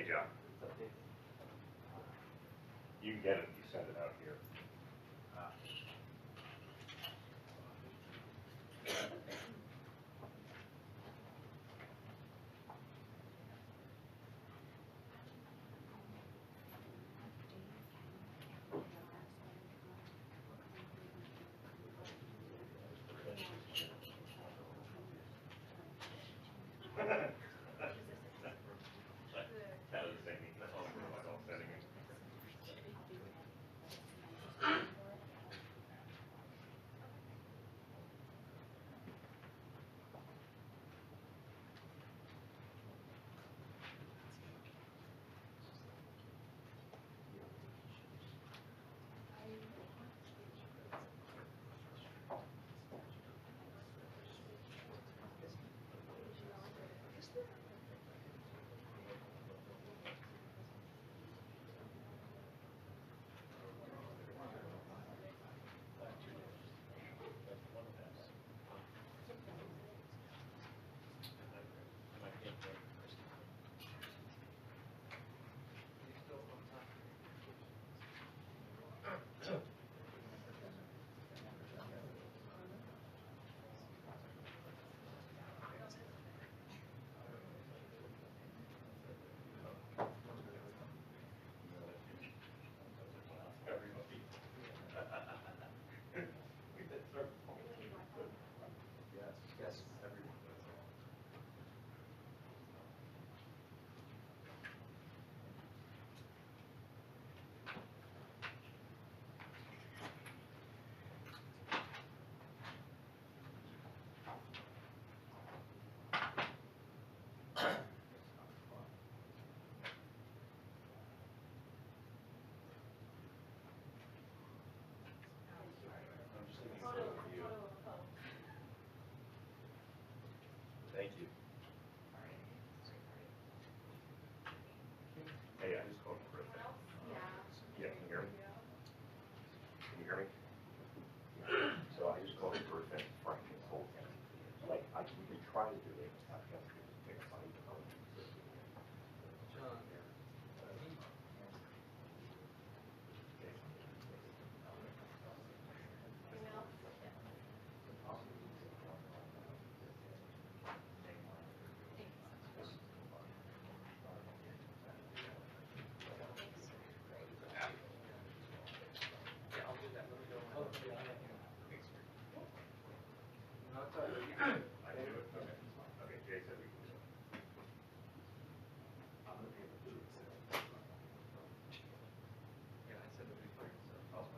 Yeah. You can get it if you send it out here. That was the same thing. That's all myself sending it. Yes, everyone. I'm just giving you an overview. Thank you. Hey, I just called Griffin. Yeah, can you hear me? Can you hear me? So I just called Griffin, Frank, and told him, like, we could try to do it. I've got to pick a fight. John. I can do it? Okay. Okay, Jay said we can do it. Yeah, I said it'd be fine. So.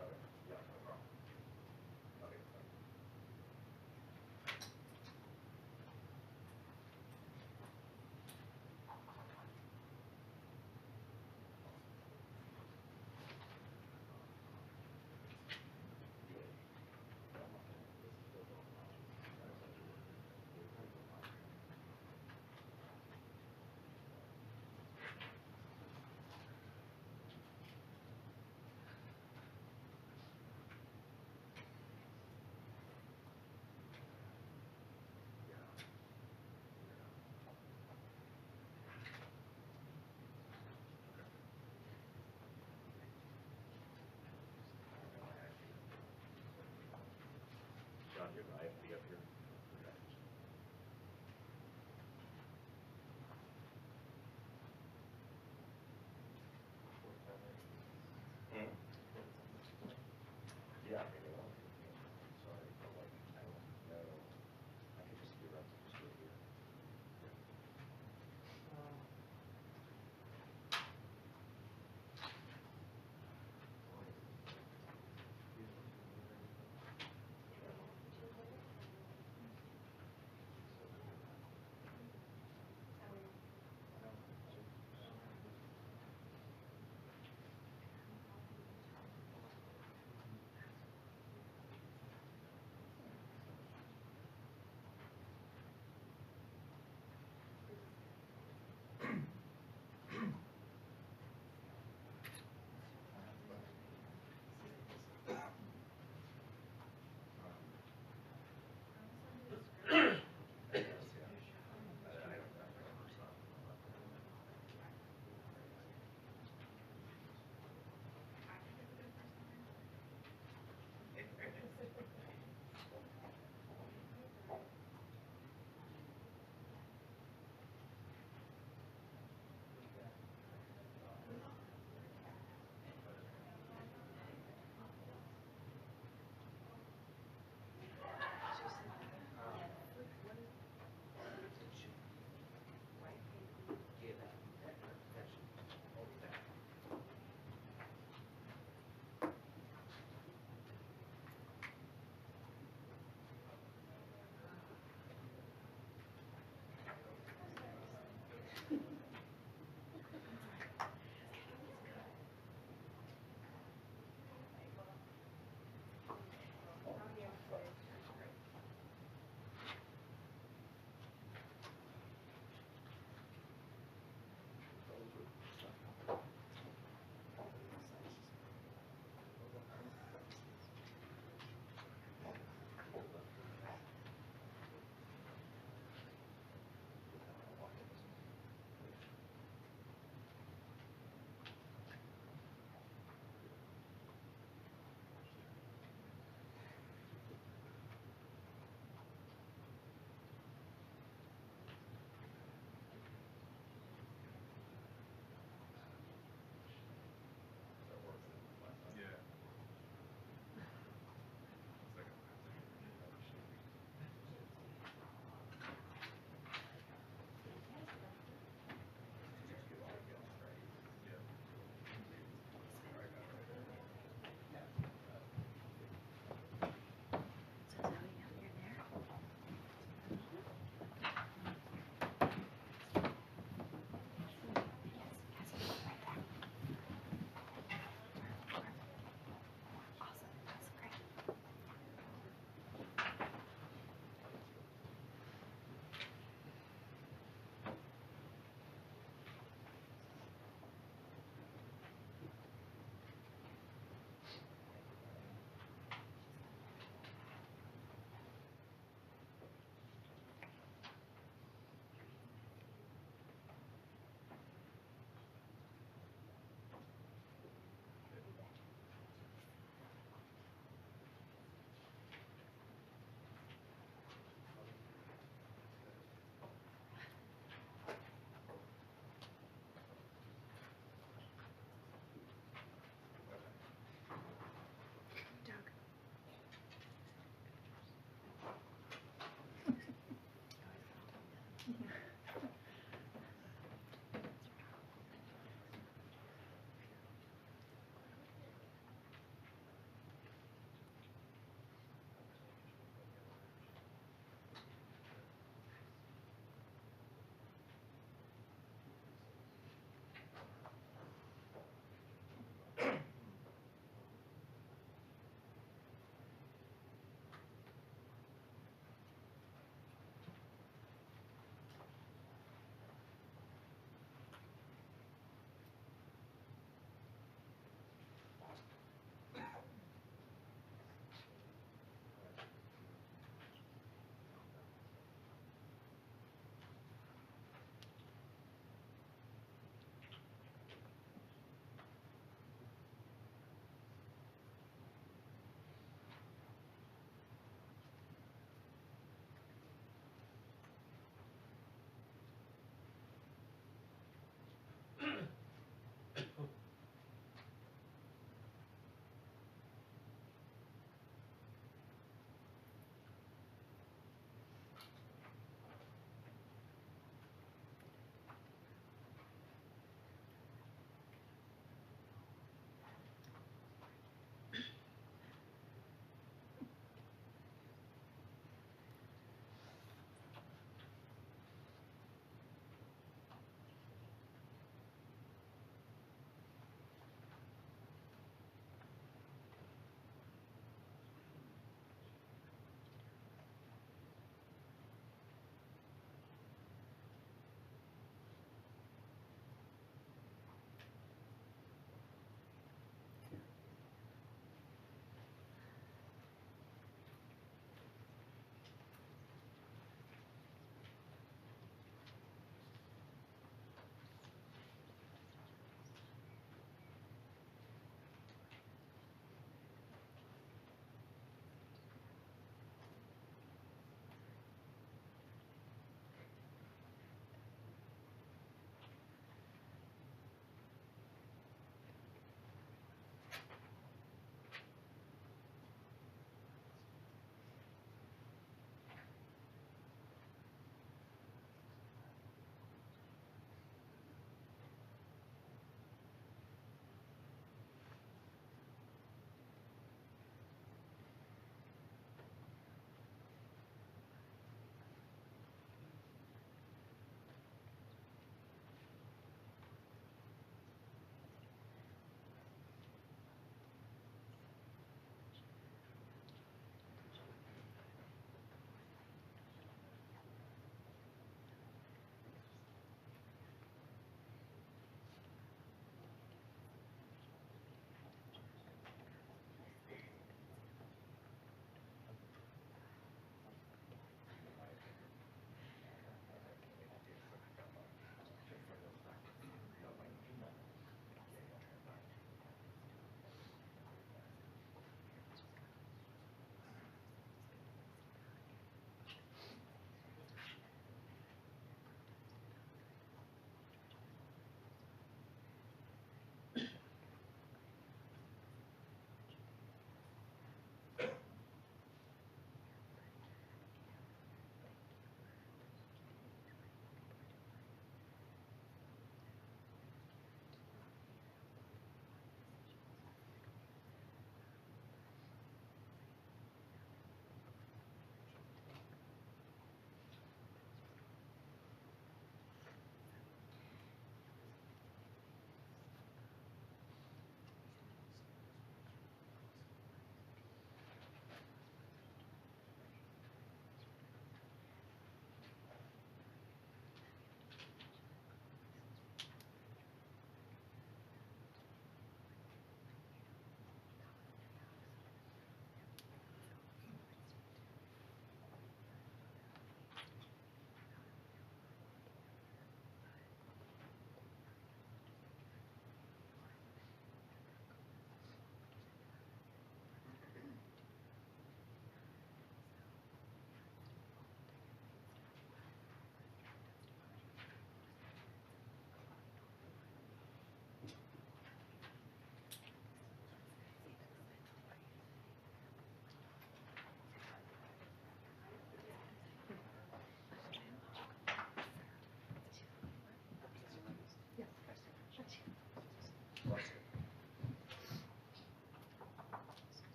Okay, yeah, no problem. Okay, fine. John, you have an IFB up here? Hmm? Yeah, maybe I'll. Sorry, but like, I don't know. I could just be around to just right here.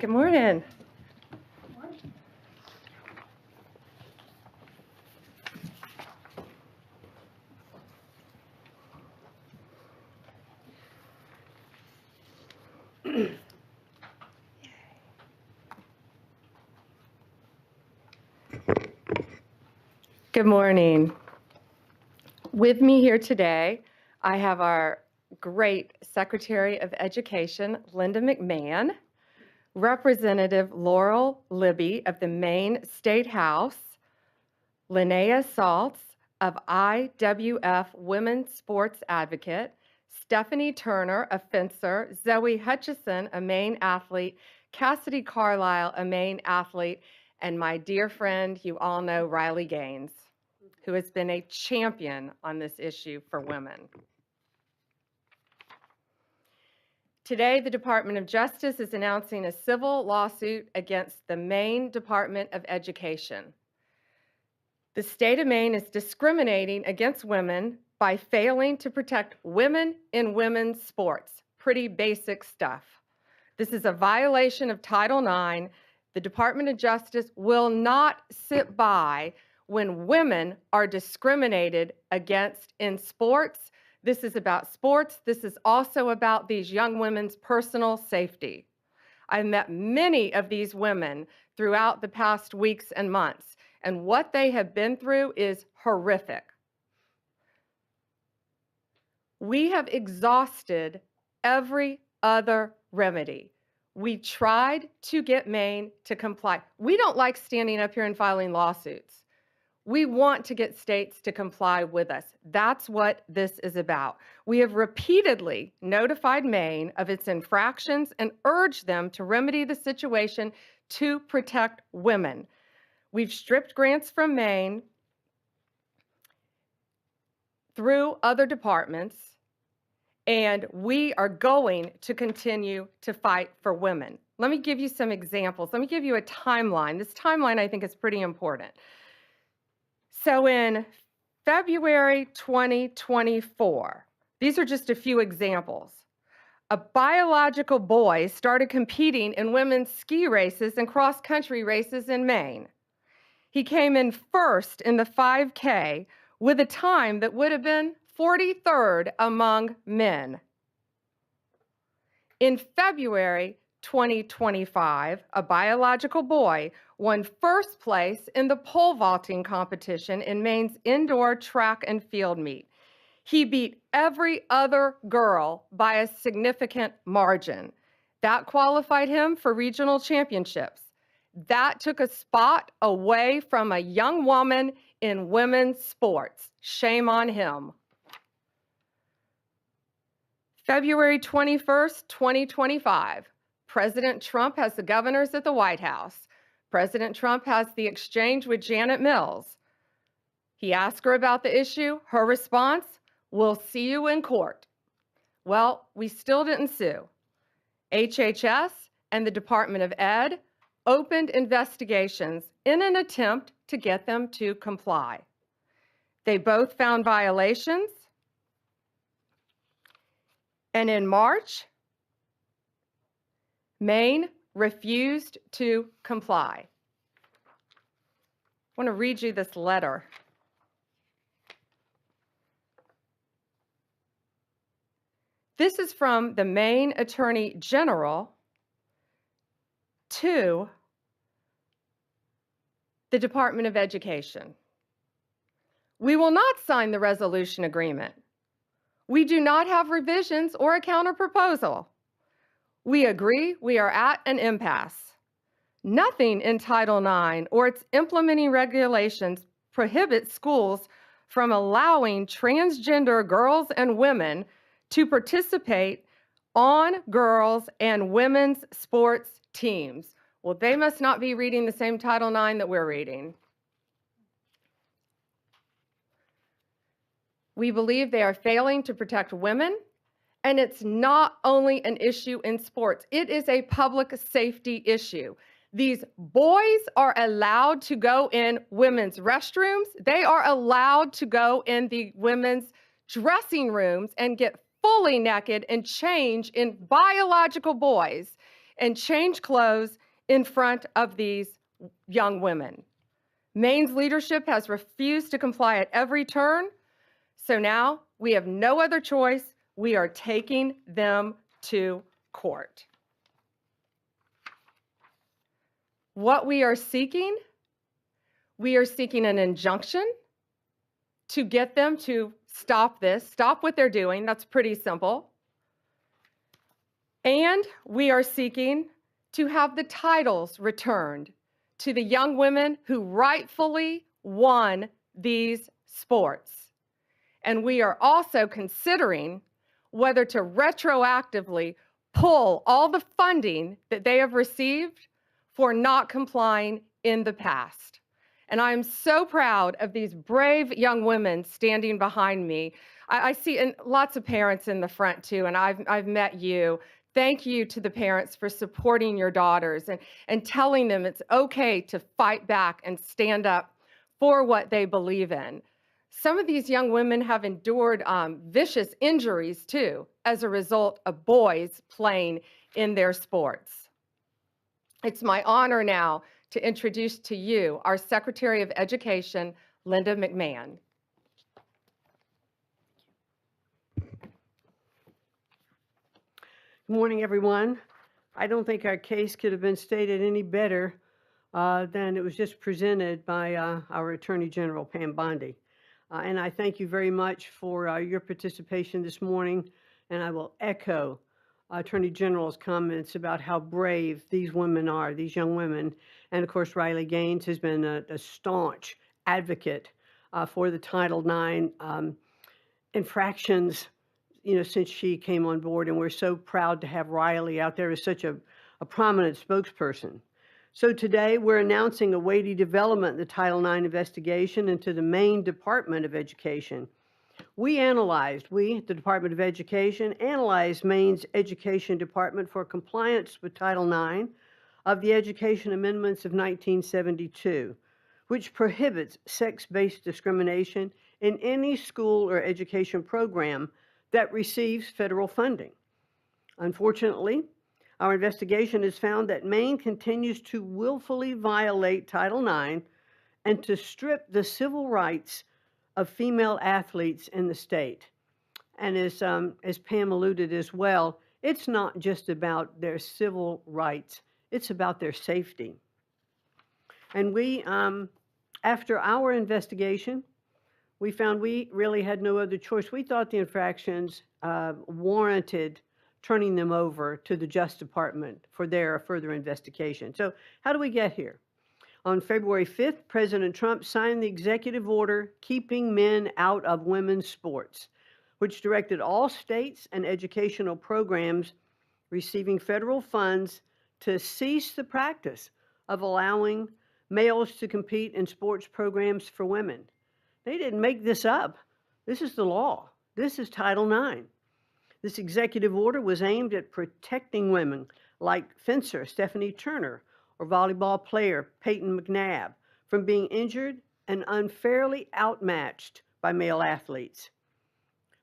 Good morning. Good morning. With me here today, I have our great Secretary of Education, Linda McMahon, Representative Laurel Libby of the Maine State House, Linnea Saltz of IWF Women's Sports Advocate, Stephanie Turner, a fencer, Zoe Hutchison, a Maine athlete, Cassidy Carlisle, a Maine athlete, and my dear friend, you all know Riley Gaines, who has been a champion on this issue for women. Today, the Department of Justice is announcing a civil lawsuit against the Maine Department of Education. The state of Maine is discriminating against women by failing to protect women in women's sports. Pretty basic stuff. This is a violation of Title IX. The Department of Justice will not sit by when women are discriminated against in sports. This is about sports. This is also about these young women's personal safety. I've met many of these women throughout the past weeks and months, and what they have been through is horrific. We have exhausted every other remedy. We tried to get Maine to comply. We don't like standing up here and filing lawsuits. We want to get states to comply with us. That's what this is about. We have repeatedly notified Maine of its infractions and urged them to remedy the situation to protect women. We've stripped grants from Maine through other departments, and we are going to continue to fight for women. Let me give you some examples. Let me give you a timeline. This timeline, I think, is pretty important. So in February 2024, these are just a few examples. A biological boy started competing in women's ski races and cross-country races in Maine. He came in first in the 5K with a time that would have been 43rd among men. In February 2025, a biological boy won first place in the pole vaulting competition in Maine's indoor track and field meet. He beat every other girl by a significant margin. That qualified him for regional championships. That took a spot away from a young woman in women's sports. Shame on him. February 21st, 2025, President Trump has the governors at the White House. President Trump has the exchange with Janet Mills. He asked her about the issue. Her response, "We'll see you in court." Well, we still didn't sue. HHS and the Department of Ed opened investigations in an attempt to get them to comply. They both found violations. And in March, Maine refused to comply. I want to read you this letter. This is from the Maine Attorney General to the Department of Education. We will not sign the resolution agreement. We do not have revisions or a counterproposal. We agree we are at an impasse. Nothing in Title IX or its implementing regulations prohibits schools from allowing transgender girls and women to participate on girls' and women's sports teams. Well, they must not be reading the same Title IX that we're reading. We believe they are failing to protect women, and it's not only an issue in sports, it is a public safety issue. These boys are allowed to go in women's restrooms. They are allowed to go in the women's dressing rooms and get fully naked and change in biological boys and change clothes in front of these young women. Maine's leadership has refused to comply at every turn, so now we have no other choice. We are taking them to court. What we are seeking an injunction to get them to stop this, stop what they're doing. That's pretty simple. And we are seeking to have the titles returned to the young women who rightfully won these sports. And we are also considering whether to retroactively pull all the funding that they have received for not complying in the past. And I am so proud of these brave young women standing behind me. I see and lots of parents in the front too, and I've met you. Thank you to the parents for supporting your daughters and telling them it's okay to fight back and stand up for what they believe in. Some of these young women have endured vicious injuries too as a result of boys playing in their sports. It's my honor now to introduce to you our Secretary of Education, Linda McMahon. Good morning, everyone. I don't think our case could have been stated any better than it was just presented by our Attorney General, Pam Bondi. And I thank you very much for your participation this morning, and I will echo Attorney General's comments about how brave these women are, these young women. And of course, Riley Gaines has been a staunch advocate for the Title IX infractions, since she came on board, and we're so proud to have Riley out there as such a prominent spokesperson. So today we're announcing a weighty development in the Title IX investigation into the Maine Department of Education. We, the Department of Education, analyzed Maine's Education Department for compliance with Title IX of the Education Amendments of 1972, which prohibits sex-based discrimination in any school or education program that receives federal funding. Unfortunately, our investigation has found that Maine continues to willfully violate Title IX and to strip the civil rights of female athletes in the state. And as Pam alluded as well, it's not just about their civil rights, it's about their safety. And we, after our investigation, we found we really had no other choice. We thought the infractions warranted turning them over to the Justice Department for their further investigation. So how do we get here? On February 5th, President Trump signed the executive order keeping men out of women's sports, which directed all states and educational programs receiving federal funds to cease the practice of allowing males to compete in sports programs for women. They didn't make this up. This is the law. This is Title IX. This executive order was aimed at protecting women like fencer Stephanie Turner or volleyball player Peyton McNabb from being injured and unfairly outmatched by male athletes.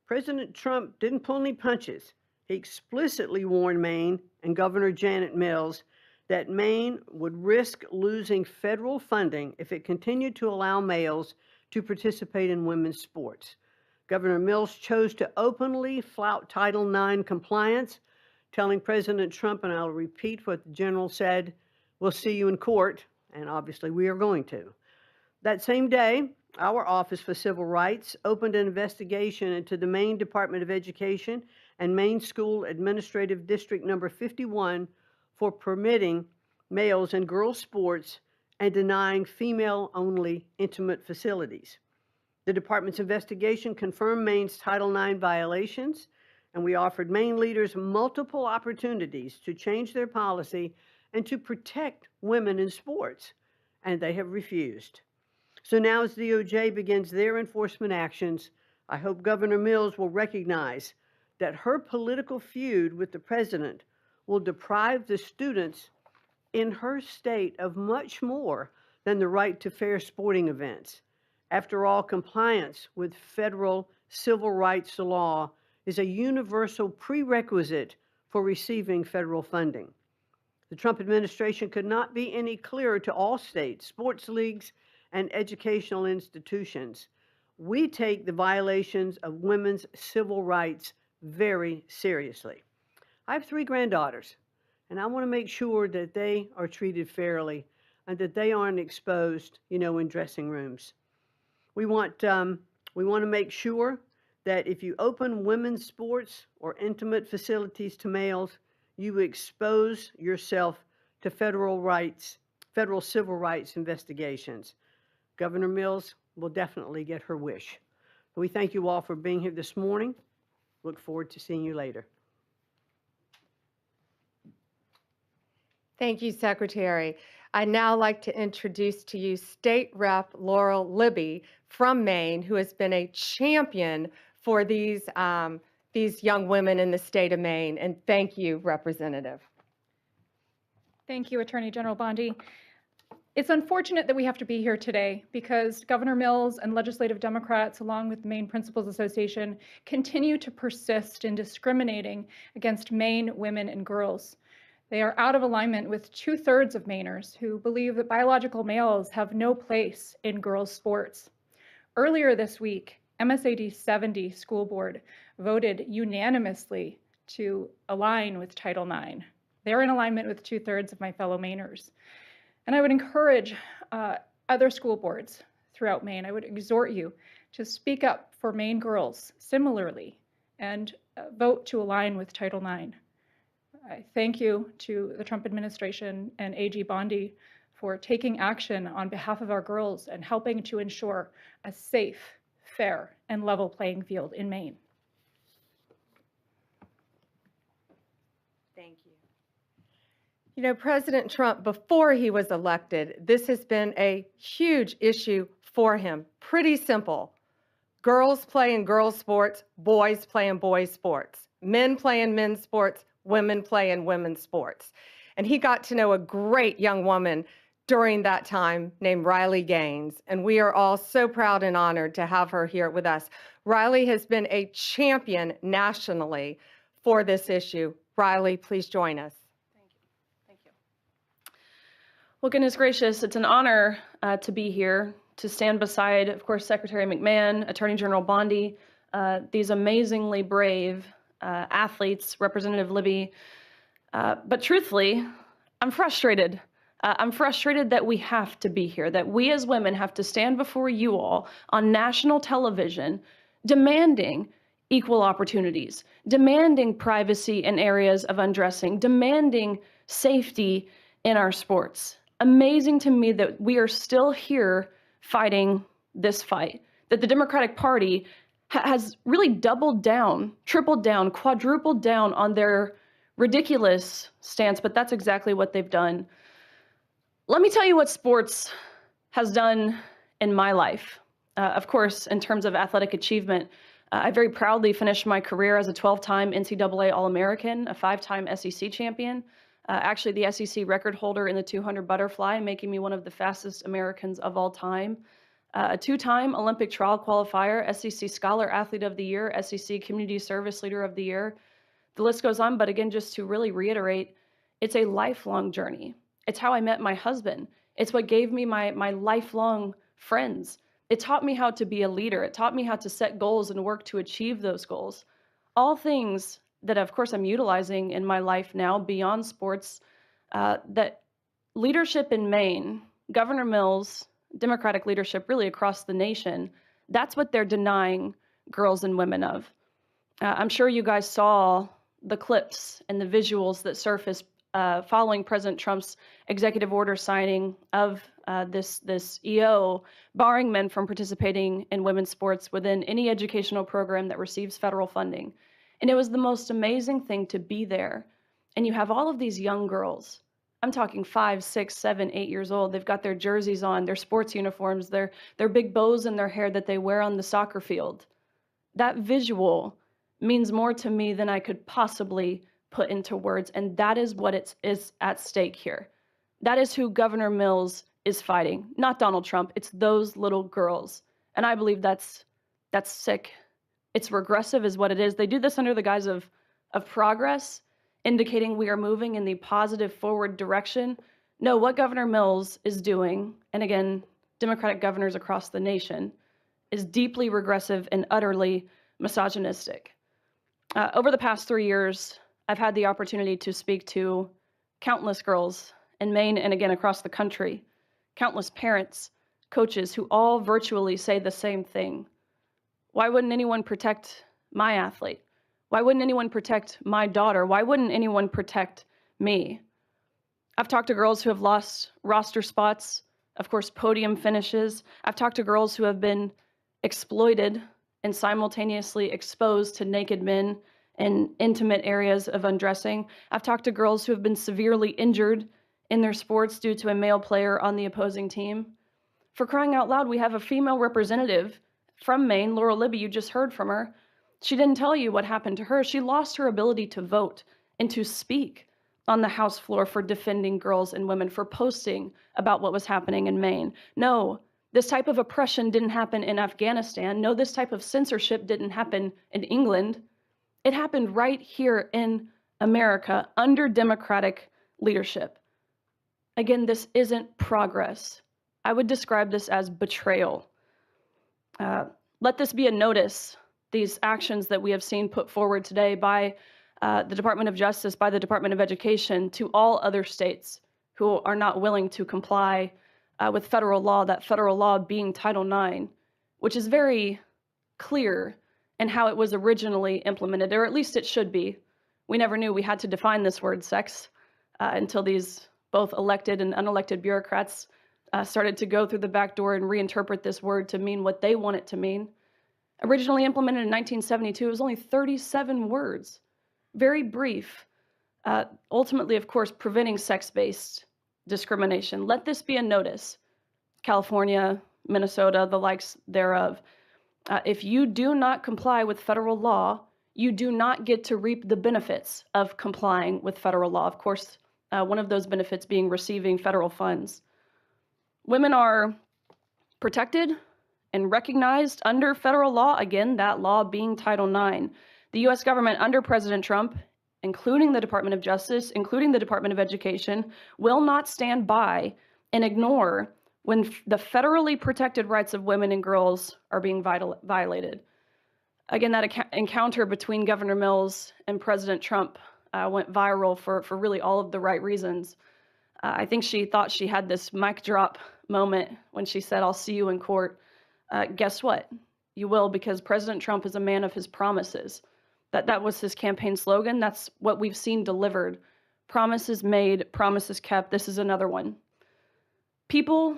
President Trump didn't pull any punches. He explicitly warned Maine and Governor Janet Mills that Maine would risk losing federal funding if it continued to allow males to participate in women's sports. Governor Mills chose to openly flout Title IX compliance, telling President Trump, and I'll repeat what the general said, "We'll see you in court," and obviously we are going to. That same day, our Office for Civil Rights opened an investigation into the Maine Department of Education and Maine School Administrative District Number 51 for permitting males and girls sports and denying female-only intimate facilities. The department's investigation confirmed Maine's Title IX violations, and we offered Maine leaders multiple opportunities to change their policy and to protect women in sports, and they have refused. So now as the DOJ begins their enforcement actions, I hope Governor Mills will recognize that her political feud with the president will deprive the students in her state of much more than the right to fair sporting events. After all, compliance with federal civil rights law is a universal prerequisite for receiving federal funding. The Trump administration could not be any clearer to all states, sports leagues, and educational institutions. We take the violations of women's civil rights very seriously. I have 3 granddaughters, and I want to make sure that they are treated fairly and that they aren't exposed, in dressing rooms. We want to make sure that if you open women's sports or intimate facilities to males, you expose yourself to federal civil rights investigations. Governor Mills will definitely get her wish. We thank you all for being here this morning. Look forward to seeing you later. Thank you, Secretary. I'd now like to introduce to you State Rep Laurel Libby from Maine, who has been a champion for these young women in the state of Maine. And thank you, Representative. Thank you, Attorney General Bondi. It's unfortunate that we have to be here today because Governor Mills and legislative Democrats, along with the Maine Principals Association, continue to persist in discriminating against Maine women and girls. They are out of alignment with 2/3 of Mainers who believe that biological males have no place in girls' sports. Earlier this week, MSAD 70 School Board voted unanimously to align with Title IX. They're in alignment with 2/3 of my fellow Mainers. And I would encourage other school boards throughout Maine, I would exhort you to speak up for Maine girls similarly and vote to align with Title IX. I thank you to the Trump administration and AG Bondi for taking action on behalf of our girls and helping to ensure a safe, fair, and level playing field in Maine. Thank you. You know, President Trump, before he was elected, this has been a huge issue for him. Pretty simple. Girls play in girls' sports, boys play in boys' sports. Men play in men's sports, women play in women's sports. And he got to know a great young woman during that time named Riley Gaines. And we are all so proud and honored to have her here with us. Riley has been a champion nationally for this issue. Riley, please join us. Thank you. Well, goodness gracious, it's an honor to be here, to stand beside, of course, Secretary McMahon, Attorney General Bondi, these amazingly brave athletes, Representative Libby. But truthfully, I'm frustrated. I'm frustrated that we have to be here, that we as women have to stand before you all on national television demanding equal opportunities, demanding privacy in areas of undressing, demanding safety in our sports. Amazing to me that we are still here fighting this fight, that the Democratic Party has really doubled down, tripled down, quadrupled down on their ridiculous stance, but that's exactly what they've done. Let me tell you what sports has done in my life. Of course, in terms of athletic achievement, I very proudly finished my career as a 12-time NCAA All-American, a 5-time SEC champion, actually the SEC record holder in the 200 butterfly, making me one of the fastest Americans of all time. A 2-time Olympic trial qualifier, SEC Scholar Athlete of the Year, SEC Community Service Leader of the Year. The list goes on, but again, just to really reiterate, it's a lifelong journey. It's how I met my husband. It's what gave me my lifelong friends. It taught me how to be a leader. It taught me how to set goals and work to achieve those goals. All things that, of course, I'm utilizing in my life now beyond sports, that leadership in Maine, Governor Mills, Democratic leadership really across the nation, that's what they're denying girls and women of. I'm sure you guys saw the clips and the visuals that surfaced following President Trump's executive order signing of this EO, barring men from participating in women's sports within any educational program that receives federal funding. And it was the most amazing thing to be there. And you have all of these young girls. I'm talking 5, 6, 7, 8 years old. They've got their jerseys on, their sports uniforms, their big bows in their hair that they wear on the soccer field. That visual means more to me than I could possibly put into words, and that is what is at stake here. That is who Governor Mills is fighting, not Donald Trump. It's those little girls, and I believe that's sick. It's regressive is what it is. They do this under the guise of progress, indicating we are moving in the positive forward direction. No, what Governor Mills is doing, and again, Democratic governors across the nation, is deeply regressive and utterly misogynistic. Over the past 3 years, I've had the opportunity to speak to countless girls in Maine and again across the country, countless parents, coaches who all virtually say the same thing. Why wouldn't anyone protect my athlete? Why wouldn't anyone protect my daughter? Why wouldn't anyone protect me? I've talked to girls who have lost roster spots, of course, podium finishes. I've talked to girls who have been exploited and simultaneously exposed to naked men in intimate areas of undressing. I've talked to girls who have been severely injured in their sports due to a male player on the opposing team. For crying out loud, we have a female representative from Maine, Laurel Libby, you just heard from her. She didn't tell you what happened to her. She lost her ability to vote and to speak on the House floor for defending girls and women, for posting about what was happening in Maine. No, this type of oppression didn't happen in Afghanistan. No, this type of censorship didn't happen in England. It happened right here in America under Democratic leadership. Again, this isn't progress. I would describe this as betrayal. Let this be a notice, these actions that we have seen put forward today by the Department of Justice, by the Department of Education, to all other states who are not willing to comply with federal law, that federal law being Title IX, which is very clear in how it was originally implemented, or at least it should be. We never knew we had to define this word sex until these both elected and unelected bureaucrats started to go through the back door and reinterpret this word to mean what they want it to mean. Originally implemented in 1972, it was only 37 words, very brief. Ultimately, of course, preventing sex-based discrimination. Let this be a notice. California, Minnesota, the likes thereof. If you do not comply with federal law, you do not get to reap the benefits of complying with federal law. Of course, one of those benefits being receiving federal funds. Women are protected and recognized under federal law, again, that law being Title IX. The US government under President Trump, including the Department of Justice, including the Department of Education, will not stand by and ignore when the federally protected rights of women and girls are being violated. Again, that encounter between Governor Mills and President Trump went viral for really all of the right reasons. I think she thought she had this mic drop moment when she said, "I'll see you in court." Guess what? You will, because President Trump is a man of his promises. That was his campaign slogan. That's what we've seen delivered. Promises made, promises kept. This is another one. People,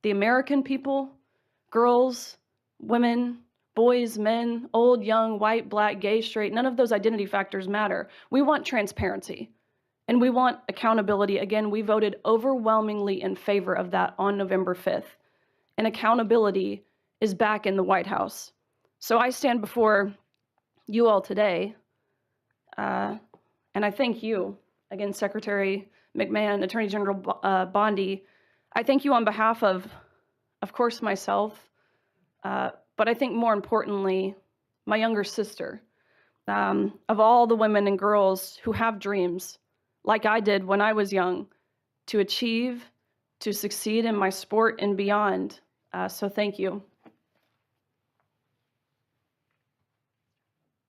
the American people, girls, women, boys, men, old, young, white, black, gay, straight, none of those identity factors matter. We want transparency and we want accountability. Again, we voted overwhelmingly in favor of that on November 5th. And accountability is back in the White House. So I stand before you all today, and I thank you, again, Secretary McMahon, Attorney General Bondi. I thank you on behalf of course, myself, but I think more importantly, my younger sister, of all the women and girls who have dreams, like I did when I was young, to achieve, to succeed in my sport and beyond. So thank you.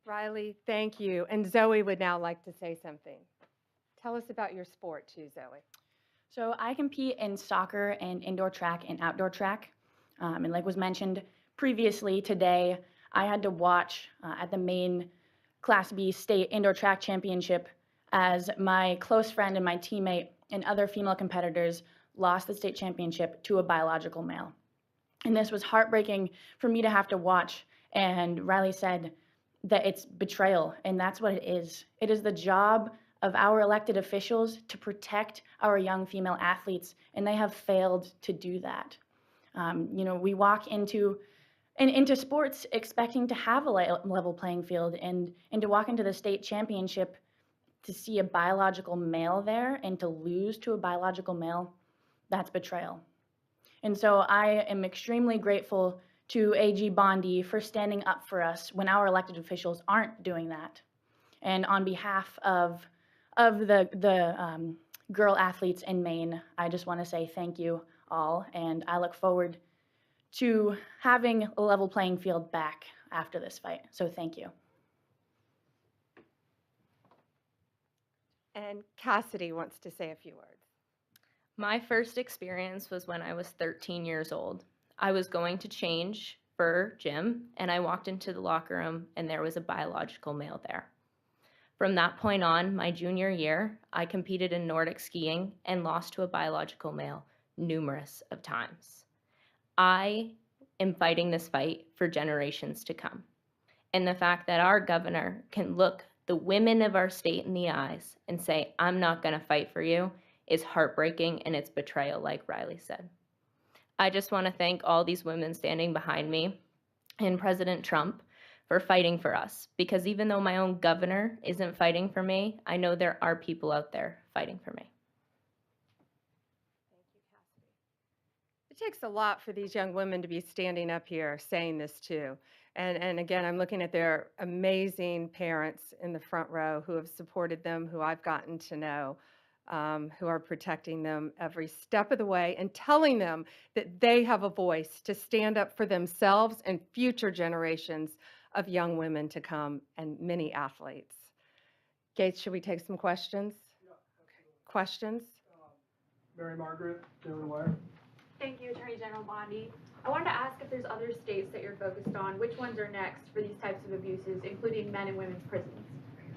Riley, thank you. And Zoe would now like to say something. Tell us about your sport too, Zoe. So I compete in soccer and indoor track and outdoor track. And like was mentioned previously today, I had to watch at the Maine Class B State Indoor Track Championship as my close friend and my teammate and other female competitors lost the state championship to a biological male. And this was heartbreaking for me to have to watch. And Riley said that it's betrayal, and that's what it is. It is the job of our elected officials to protect our young female athletes, and they have failed to do that. We walk into sports expecting to have a level playing field, and to walk into the state championship to see a biological male there and to lose to a biological male, that's betrayal. And so I am extremely grateful to AG Bondi for standing up for us when our elected officials aren't doing that. And on behalf of of the girl athletes in Maine, I just want to say thank you all, and I look forward to having a level playing field back after this fight. So thank you. And Cassidy wants to say a few words. My first experience was when I was 13 years old. I was going to change for gym, and I walked into the locker room, and there was a biological male there. From that point on, my junior year, I competed in Nordic skiing and lost to a biological male numerous of times. I am fighting this fight for generations to come. And the fact that our governor can look the women of our state in the eyes and say, I'm not going to fight for you, is heartbreaking, and it's betrayal, like Riley said. I just want to thank all these women standing behind me and President Trump for fighting for us, because even though my own governor isn't fighting for me, I know there are people out there fighting for me. Thank you, Cassidy. It takes a lot for these young women to be standing up here saying this too. And again, I'm looking at their amazing parents in the front row who have supported them, who I've gotten to know, who are protecting them every step of the way and telling them that they have a voice to stand up for themselves and future generations of young women to come and many athletes. Gates, should we take some questions? Yeah, absolutely. Questions? Mary Margaret, Daily Wire. Thank you, Attorney General Bondi. I wanted to ask if there's other states that you're focused on. Which ones are next for these types of abuses, including men and women's prisons?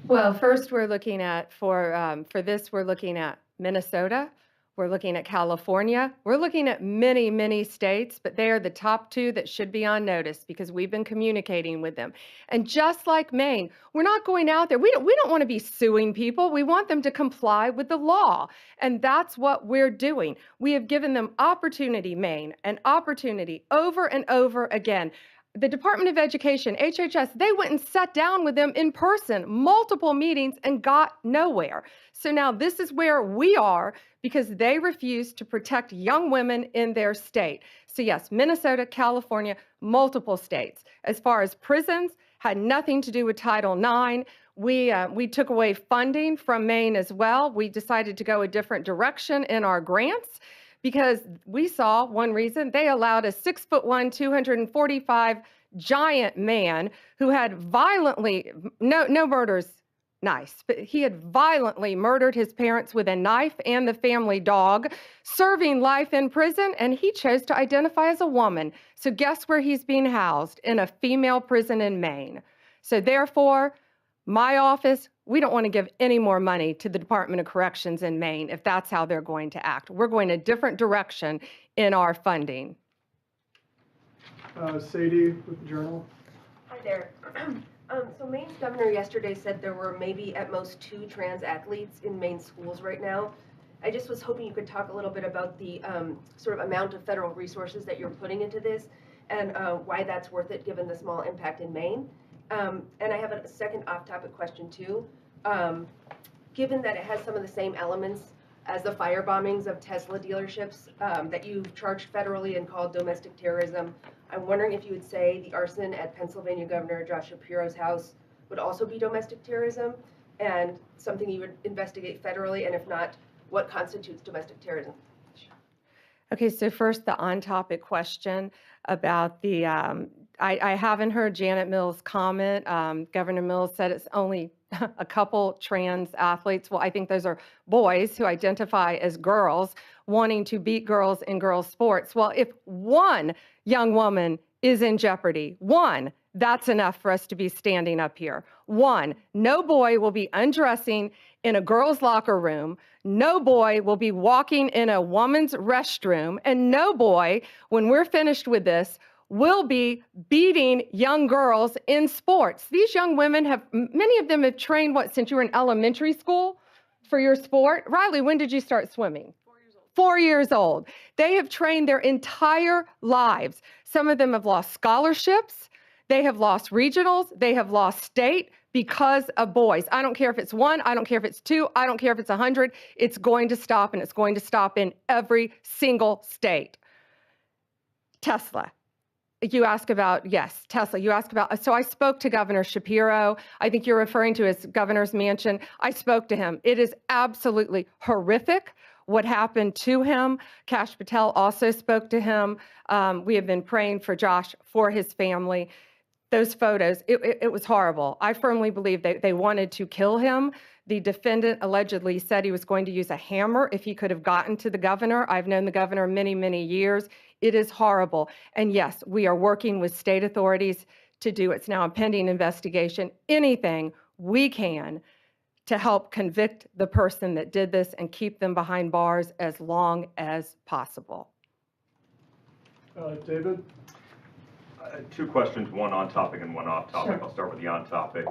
Well, first we're looking at, for this, we're looking at Minnesota, we're looking at California, we're looking at many, many states, but they are the top two that should be on notice because we've been communicating with them. And just like Maine, we're not going out there, we don't want to be suing people, we want them to comply with the law. And that's what we're doing. We have given them opportunity, Maine, an opportunity over and over again. The Department of Education, HHS, they went and sat down with them in person, multiple meetings, and got nowhere. So now this is where we are because they refuse to protect young women in their state. So yes, Minnesota, California, multiple states. As far as prisons, had nothing to do with Title IX. We took away funding from Maine as well. We decided to go a different direction in our grants, because we saw one reason they allowed a 6'1", 245 giant man who had violently, no murders, nice, but he had violently murdered his parents with a knife and the family dog, serving life in prison, and he chose to identify as a woman. So guess where he's being housed? In a female prison in Maine. So therefore, my office, we don't want to give any more money to the Department of Corrections in Maine if that's how they're going to act. We're going a different direction in our funding. Sadie with the Journal. Hi there. So Maine's governor yesterday said there were maybe at most 2 trans athletes in Maine schools right now. I just was hoping you could talk a little bit about the sort of amount of federal resources that you're putting into this and why that's worth it given the small impact in Maine. And I have a second off-topic question too. Given that it has some of the same elements as the fire bombings of Tesla dealerships that you've charged federally and called domestic terrorism, I'm wondering if you would say the arson at Pennsylvania Governor Josh Shapiro's house would also be domestic terrorism and something you would investigate federally, and if not, what constitutes domestic terrorism? Okay, so first the on-topic question about the, I haven't heard Janet Mills' comment. Governor Mills said it's only a couple trans athletes. Well, I think those are boys who identify as girls wanting to beat girls in girls' sports. Well, if one young woman is in jeopardy, one, that's enough for us to be standing up here. One, no boy will be undressing in a girl's locker room. No boy will be walking in a woman's restroom. And no boy, when we're finished with this, will be beating young girls in sports. These young women have, many of them have trained, what, since you were in elementary school for your sport? Riley, when did you start swimming? 4 years old. They have trained their entire lives. Some of them have lost scholarships. They have lost regionals. They have lost state because of boys. I don't care if it's 1, I don't care if it's 2, I don't care if it's 100. It's going to stop, and it's going to stop in every single state. Tesla. You ask about, yes, Tesla, you ask about, so I spoke to Governor Shapiro. I think you're referring to his governor's mansion. I spoke to him. It is absolutely horrific what happened to him. Kash Patel also spoke to him. We have been praying for Josh, for his family. Those photos, it was horrible. I firmly believe they wanted to kill him. The defendant allegedly said he was going to use a hammer if he could have gotten to the governor. I've known the governor many, many years. It is horrible. And yes, we are working with state authorities to do, it's now a pending investigation, anything we can to help convict the person that did this and keep them behind bars as long as possible. David? Two questions, one on topic and one off topic. Sure. I'll start with the on topic.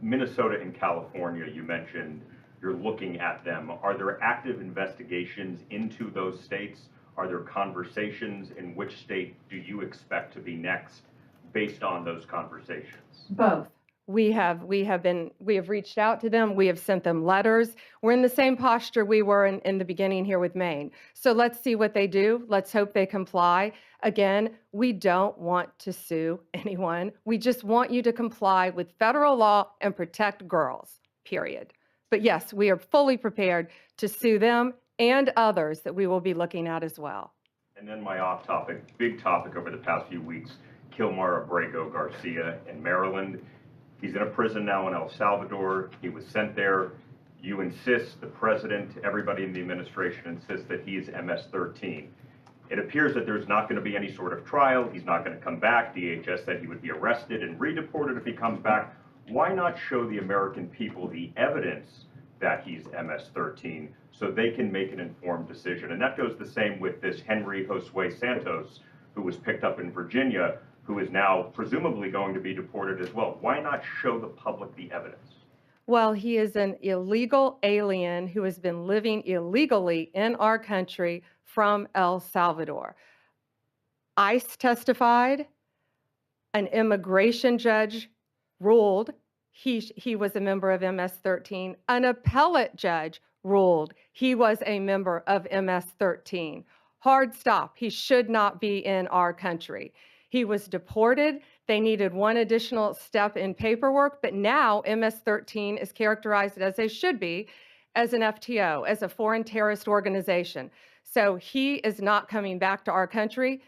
Minnesota and California, you mentioned you're looking at them. Are there active investigations into those states? Are there conversations? In which state do you expect to be next based on those conversations? Both. We have reached out to them. We have sent them letters. We're in the same posture we were in the beginning here with Maine. So let's see what they do. Let's hope they comply. Again, we don't want to sue anyone. We just want you to comply with federal law and protect girls, period. But yes, we are fully prepared to sue them and others that we will be looking at as well. And then my off topic, big topic over the past few weeks, Kilmar Abrego Garcia in Maryland. He's in a prison now in El Salvador. He was sent there. You insist, the president, everybody in the administration insists that he is MS-13. It appears that there's not going to be any sort of trial. He's not going to come back. DHS said he would be arrested and redeported if he comes back. Why not show the American people the evidence that he's MS-13 so they can make an informed decision? And that goes the same with this Henry Josue Santos, who was picked up in Virginia, who is now presumably going to be deported as well. Why not show the public the evidence? Well, he is an illegal alien who has been living illegally in our country from El Salvador. ICE testified, an immigration judge ruled he was a member of MS-13, an appellate judge ruled he was a member of MS-13. Hard stop, he should not be in our country. He was deported. They needed one additional step in paperwork, but now MS-13 is characterized as they should be, as an FTO, as a foreign terrorist organization. So he is not coming back to our country.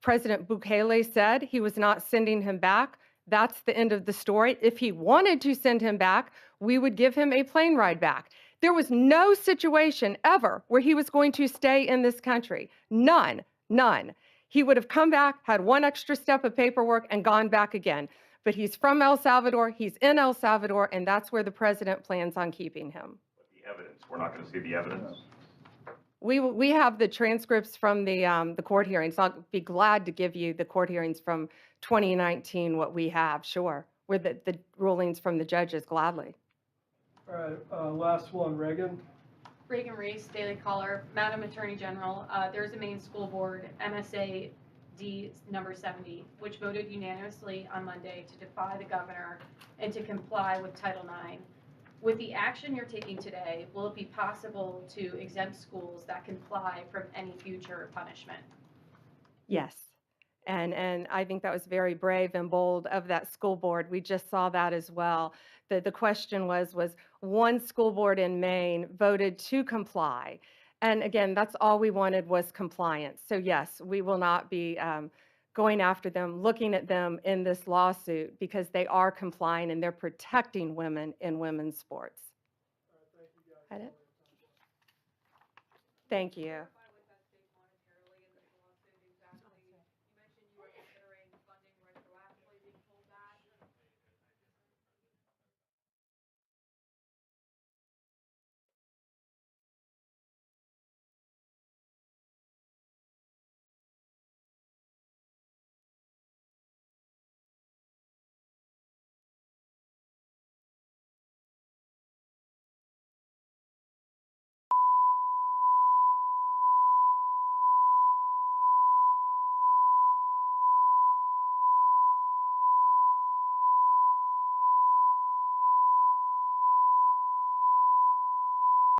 President Bukele said he was not sending him back. That's the end of the story. If he wanted to send him back, we would give him a plane ride back. There was no situation ever where he was going to stay in this country. None, none. He would have come back, had one extra step of paperwork, and gone back again. But he's from El Salvador, he's in El Salvador, and that's where the president plans on keeping him. But the evidence, we're not going to see the evidence? We have the transcripts from the court hearings. I'll be glad to give you the court hearings from 2019, what we have, sure. With the rulings from the judges, gladly. All right, last one, Reagan. Reagan Reese, Daily Caller. Madam Attorney General, there's a Maine school board, MSA D number 70, which voted unanimously on Monday to defy the governor and to comply with Title IX. With the action you're taking today, will it be possible to exempt schools that comply from any future punishment? Yes. And I think that was very brave and bold of that school board. We just saw that as well. The question was one school board in Maine voted to comply. And again, that's all we wanted was compliance. So yes, we will not be going after them, looking at them in this lawsuit because they are complying and they're protecting women in women's sports. All right, thank you guys. Thank you.